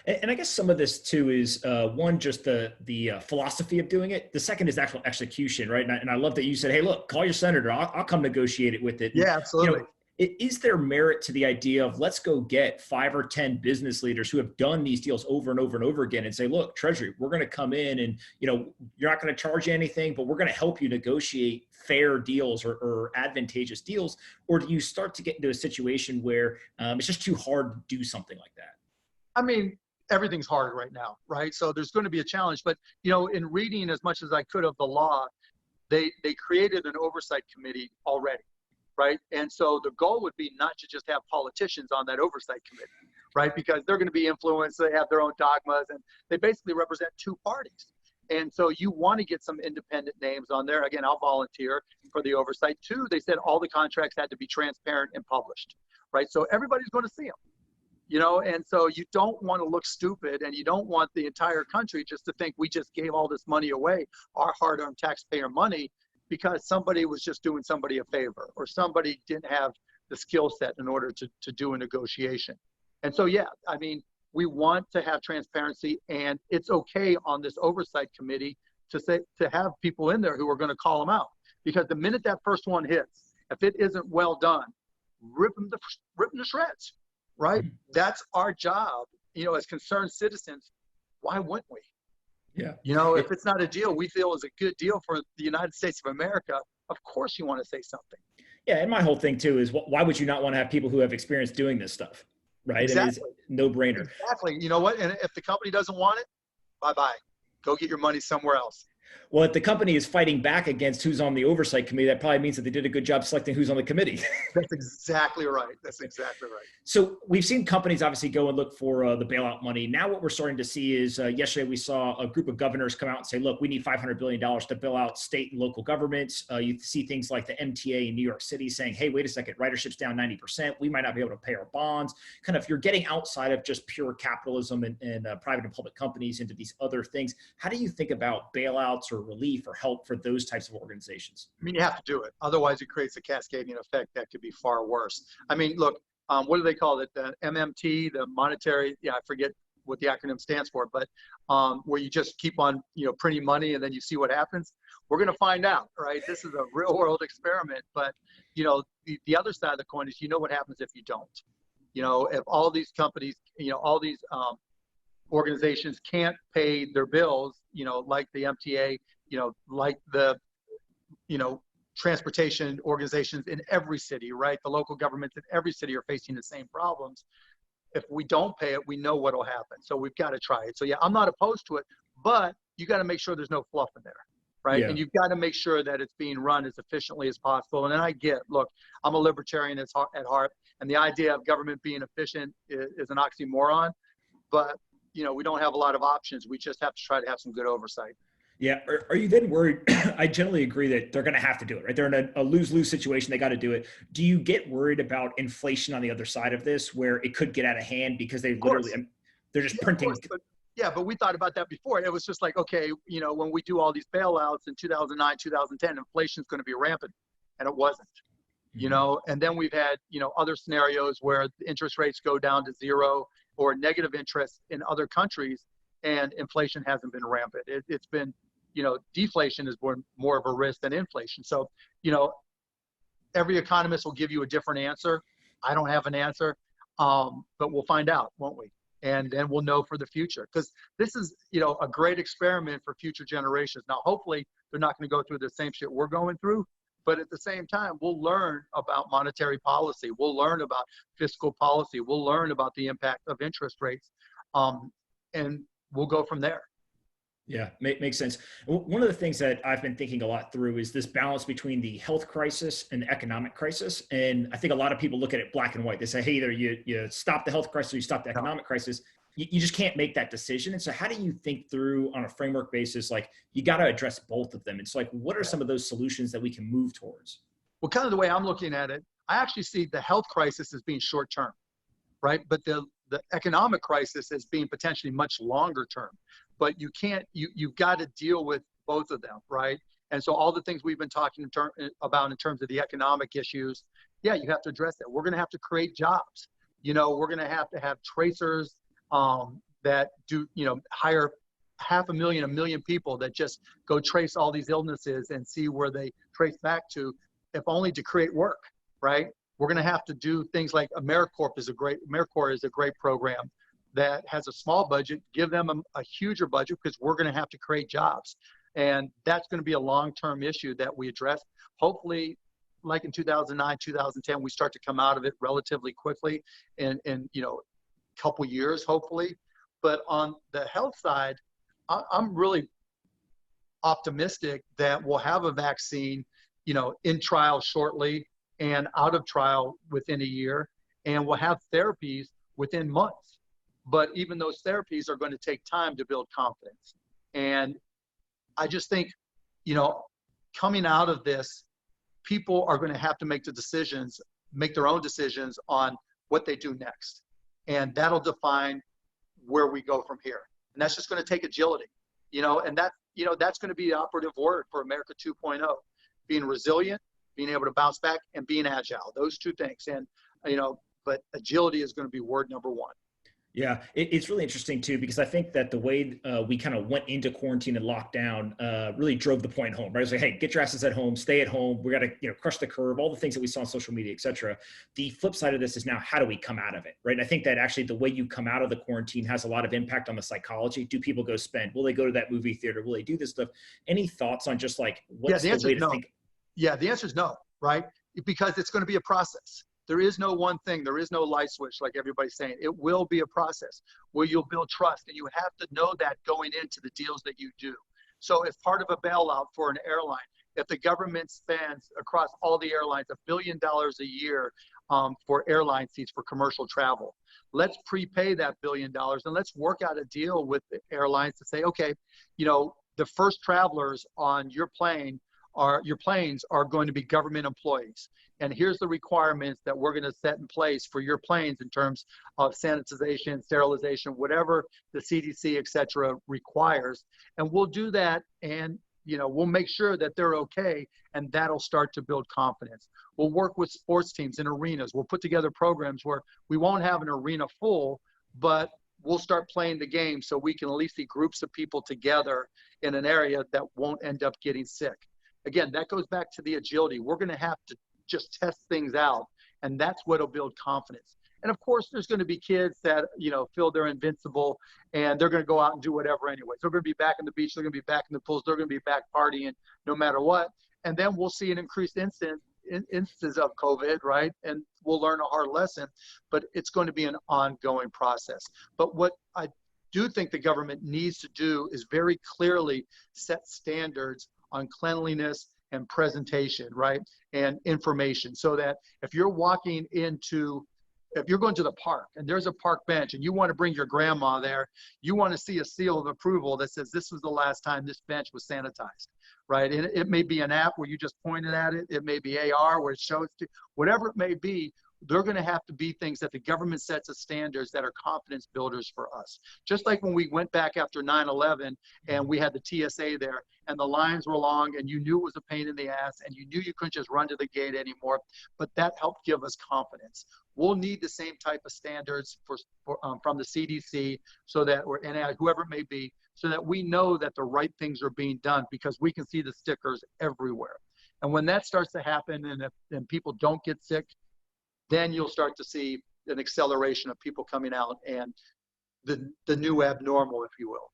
And I guess some of this too is one, just the philosophy of doing it. The second is actual execution, right? And I love that you said, "Hey, look, call your senator. I'll come negotiate it with it." And, Yeah, absolutely. is there merit to the idea of let's go get 5 or 10 business leaders who have done these deals over and over and over again and say, look, Treasury, we're going to come in and, you're not going to charge you anything, but we're going to help you negotiate fair deals or advantageous deals? Or do you start to get into a situation where it's just too hard to do something like that? I mean, everything's hard right now, right? So there's going to be a challenge. But, in reading as much as I could of the law, they created an oversight committee already. Right. And so the goal would be not to just have politicians on that oversight committee, right? Because they're going to be influenced. They have their own dogmas and they basically represent two parties. And so you want to get some independent names on there. Again, I'll volunteer for the oversight. Two, they said all the contracts had to be transparent and published, right? So everybody's going to see them, and so you don't want to look stupid and you don't want the entire country just to think we just gave all this money away, our hard-earned taxpayer money, because somebody was just doing somebody a favor or somebody didn't have the skill set in order to do a negotiation. And so, yeah, I mean, we want to have transparency, and it's okay on this oversight committee to have people in there who are going to call them out, because the minute that first one hits, if it isn't well done, rip them to shreds, right? Mm-hmm. That's our job, as concerned citizens. Why wouldn't we? Yeah. If it's not a deal we feel is a good deal for the United States of America, of course you want to say something. Yeah. And my whole thing too is why would you not want to have people who have experience doing this stuff? Right. Exactly. It is no brainer. Exactly. You know what? And if the company doesn't want it, bye-bye. Go get your money somewhere else. Well, if the company is fighting back against who's on the oversight committee, that probably means that they did a good job selecting who's on the committee. That's exactly right. That's exactly right. So we've seen companies obviously go and look for the bailout money. Now what we're starting to see is yesterday we saw a group of governors come out and say, look, we need $500 billion to bail out state and local governments. You see things like the MTA in New York City saying, hey, wait a second, ridership's down 90%. We might not be able to pay our bonds. Kind of, you're getting outside of just pure capitalism and private and public companies into these other things. How do you think about bailouts or relief or help for those types of organizations? I mean, you have to do it. Otherwise, it creates a cascading effect that could be far worse. I mean, look, what do they call it? The MMT, the monetary, I forget what the acronym stands for, but where you just keep on, printing money and then you see what happens. We're going to find out, right? This is a real world experiment. But, the other side of the coin is, what happens if you don't? If all these companies, all these organizations can't pay their bills, like the MTA, like the, transportation organizations in every city, right? The local governments in every city are facing the same problems. If we don't pay it, we know what will happen. So we've got to try it. So yeah, I'm not opposed to it, but you got to make sure there's no fluff in there, right? Yeah. And you've got to make sure that it's being run as efficiently as possible. And then look, I'm a libertarian at heart, and the idea of government being efficient is an oxymoron, but we don't have a lot of options. We just have to try to have some good oversight. Yeah. Are you then worried? I generally agree that they're going to have to do it, right? They're in a lose-lose situation. They got to do it. Do you get worried about inflation on the other side of this, where it could get out of hand because they're just printing? But we thought about that before. It was just like, okay, when we do all these bailouts in 2009, 2010, inflation's going to be rampant. And it wasn't, and then we've had, other scenarios where the interest rates go down to zero or negative interest in other countries, and inflation hasn't been rampant. It's been, deflation has been more of a risk than inflation. So, every economist will give you a different answer. I don't have an answer, but we'll find out, won't we? And then we'll know for the future, because this is, a great experiment for future generations. Now, hopefully they're not going to go through the same shit we're going through, but at the same time, we'll learn about monetary policy. We'll learn about fiscal policy. We'll learn about the impact of interest rates, and we'll go from there. Yeah, makes sense. One of the things that I've been thinking a lot through is this balance between the health crisis and the economic crisis. And I think a lot of people look at it black and white. They say, hey, either you stop the health crisis or you stop the economic crisis. You just can't make that decision. And so how do you think through on a framework basis, like you got to address both of them? It's like, what are some of those solutions that we can move towards? Well, kind of the way I'm looking at it, I actually see the health crisis as being short term, right? But the economic crisis as being potentially much longer term. But you've got to deal with both of them, right? And so all the things we've been talking about in terms of the economic issues, yeah, you have to address that. We're going to have to create jobs. We're going to have tracers that do, hire 500,000, 1 million people that just go trace all these illnesses and see where they trace back to, if only to create work, right? We're going to have to do things like AmeriCorps is a great program that has a small budget, give them a huger budget, because we're going to have to create jobs. And that's going to be a long-term issue that we address. Hopefully, like in 2009, 2010, we start to come out of it relatively quickly in couple years, hopefully. But on the health side, I'm really optimistic that we'll have a vaccine, in trial shortly and out of trial within a year, and we'll have therapies within months. But even those therapies are going to take time to build confidence. And I just think, coming out of this, people are going to have to make their own decisions on what they do next. And that'll define where we go from here. And that's just going to take agility, and that's going to be the operative word for America 2.0, being resilient, being able to bounce back, and being agile, those two things. And, but agility is going to be word number one. Yeah, it's really interesting too, because I think that the way we kind of went into quarantine and lockdown really drove the point home, right? It's like, hey, get your asses at home, stay at home. We got to, crush the curve, all the things that we saw on social media, et cetera. The flip side of this is now, how do we come out of it, right? And I think that actually the way you come out of the quarantine has a lot of impact on the psychology. Do people go spend? Will they go to that movie theater? Will they do this stuff? Any thoughts on just like, what's the way to think? Yeah, the answer is no, right? Because it's going to be a process. There is no one thing. There is no light switch like everybody's saying. It will be a process where you'll build trust, and you have to know that going into the deals that you do. So if part of a bailout for an airline, if the government spends across all the airlines $1 billion a year for airline seats for commercial travel, let's prepay that $1 billion, and let's work out a deal with the airlines to say, okay, the first travelers on your planes are going to be government employees. And here's the requirements that we're going to set in place for your planes in terms of sanitization, sterilization, whatever the CDC, et cetera, requires. And we'll do that, and we'll make sure that they're okay, and that'll start to build confidence. We'll work with sports teams in arenas. We'll put together programs where we won't have an arena full, but we'll start playing the game so we can at least see groups of people together in an area that won't end up getting sick. Again, that goes back to the agility. We're going to have to just test things out, and that's what'll build confidence. And of course, there's going to be kids that, feel they're invincible, and they're going to go out and do whatever anyway. They're going to be back on the beach. They're going to be back in the pools. They're going to be back partying no matter what. And then we'll see an increased instances of COVID, right? And we'll learn a hard lesson, but it's going to be an ongoing process. But what I do think the government needs to do is very clearly set standards on cleanliness and presentation, right? And information, so that if you're going to the park and there's a park bench and you want to bring your grandma there, you want to see a seal of approval that says this was the last time this bench was sanitized, right? And it may be an app where you just pointed at it. It may be AR where it shows to, whatever it may be. They're going to have to be things that the government sets as standards that are confidence builders for us. Just like when we went back after 9/11 and we had the TSA there and the lines were long and you knew it was a pain in the ass and you knew you couldn't just run to the gate anymore, but that helped give us confidence. We'll need the same type of standards from the CDC, so that, or NIH, whoever it may be, so that we know that the right things are being done, because we can see the stickers everywhere. And when that starts to happen and people don't get sick, then you'll start to see an acceleration of people coming out and the new abnormal, if you will.